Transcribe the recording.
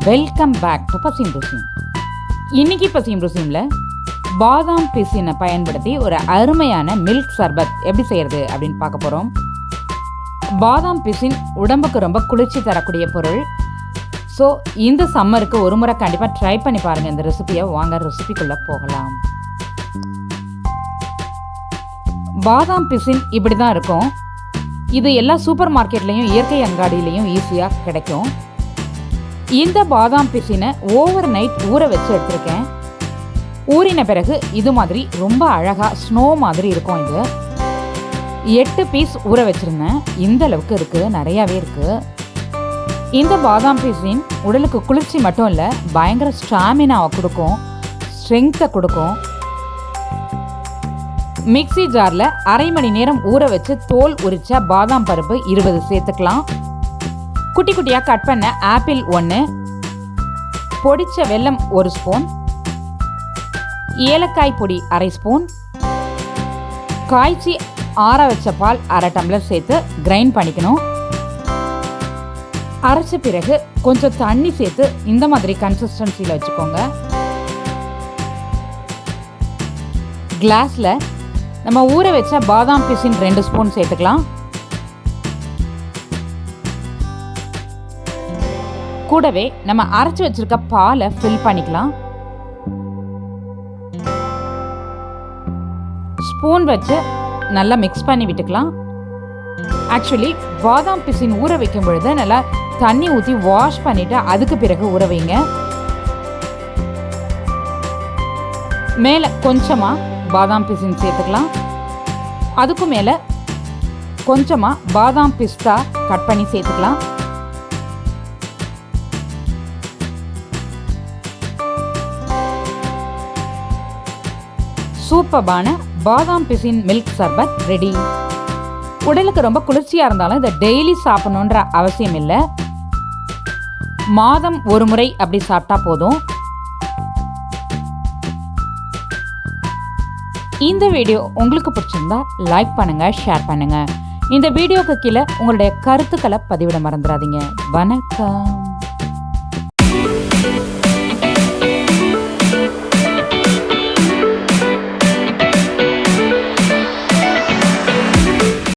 Welcome back to பசியும் ருசியும். இன்றைக்கி பசியும் ருசியும்ல பாதாம் பிசினை பயன்படுத்தி ஒரு அருமையான மில்க் சர்பத் எப்படி செய்கிறது அப்படின்னு பார்க்க போகிறோம். பாதாம் பிசின் உடம்புக்கு ரொம்ப குளிர்ச்சி தரக்கூடிய பொருள். ஸோ இந்த சம்மருக்கு ஒரு முறை கண்டிப்பாக ட்ரை பண்ணி பாருங்கள் இந்த ரெசிபியை. வாங்க ரெசிபிக்குள்ளே போகலாம். பாதாம் பிசின் இப்படி தான் இருக்கும். இது எல்லா சூப்பர் மார்க்கெட்லேயும் இயற்கை அங்காடியிலையும் ஈஸியாக கிடைக்கும். இந்த பாதாம் பிசினை ஓவர் நைட் ஊற வச்சு எடுத்திருக்கேன். ஊறின பிறகு இது மாதிரி ரொம்ப அழகாக ஸ்னோ மாதிரி இருக்கும். இது 8 பீஸ் ஊற வச்சுருந்தேன். இந்த அளவுக்கு இருக்குது, நிறையாவே இருக்குது. இந்த பாதாம் பிசின் உடலுக்கு குளிர்ச்சி மட்டும் இல்லை, பயங்கர ஸ்டாமினாவை கொடுக்கும், ஸ்ட்ரென்த்தை கொடுக்கும். மிக்ஸி ஜாரில் அரை மணி நேரம் ஊற வச்சு தோல் உரிச்ச பாதாம் பருப்பு 20 சேர்த்துக்கலாம். குட்டி குட்டியாக கட் பண்ண ஆப்பிள் 1, பொடிச்ச வெல்லம் 1 ஸ்பூன், ஏலக்காய் பொடி அரை ஸ்பூன், காய்ச்சி ஆற வச்ச பால் அரை டம்ளர் சேர்த்து கிரைண்ட் பண்ணிக்கணும். அரைச்ச பிறகு கொஞ்சம் தண்ணி சேர்த்து இந்த மாதிரி கன்சிஸ்டன்சியில் வச்சுக்கோங்க. கிளாஸில் நம்ம ஊற வச்ச பாதாம் பிசின் 2 ஸ்பூன் சேர்த்துக்கலாம். கூடவே நம்ம அரைச்சி வச்சிருக்க பாலை ஃபில் பண்ணிக்கலாம். ஸ்பூன் வச்சு நல்லா மிக்ஸ் பண்ணி விட்டுக்கலாம். ஆக்சுவலி பாதாம் பிசின் ஊற வைக்கும் பொழுது நல்லா தண்ணி ஊற்றி வாஷ் பண்ணிவிட்டு அதுக்கு பிறகு ஊற வைங்க. மேலே கொஞ்சமாக பாதாம் பிசின் சேர்த்துக்கலாம். அதுக்கு மேலே கொஞ்சமாக பாதாம் பிஸ்தா கட் பண்ணி சேர்த்துக்கலாம். சூப்பர்பான பாதாம் பிசின் மில்க் சர்பத் ரெடி. உடலுக்கு ரொம்ப குளிர்ச்சியாக இருந்தாலும் இதை டெய்லி சாப்பிடணுன்ற அவசியம் இல்லை. மாதம் ஒரு முறை அப்படி சாப்பிட்டா போதும். இந்த வீடியோ உங்களுக்கு பிடிச்சிருந்தா லைக் பண்ணுங்க, ஷேர் பண்ணுங்க. இந்த வீடியோக்கு கீழே உங்களுடைய கருத்துக்களை பதிவிட மறந்துடாதீங்க. வணக்கம்.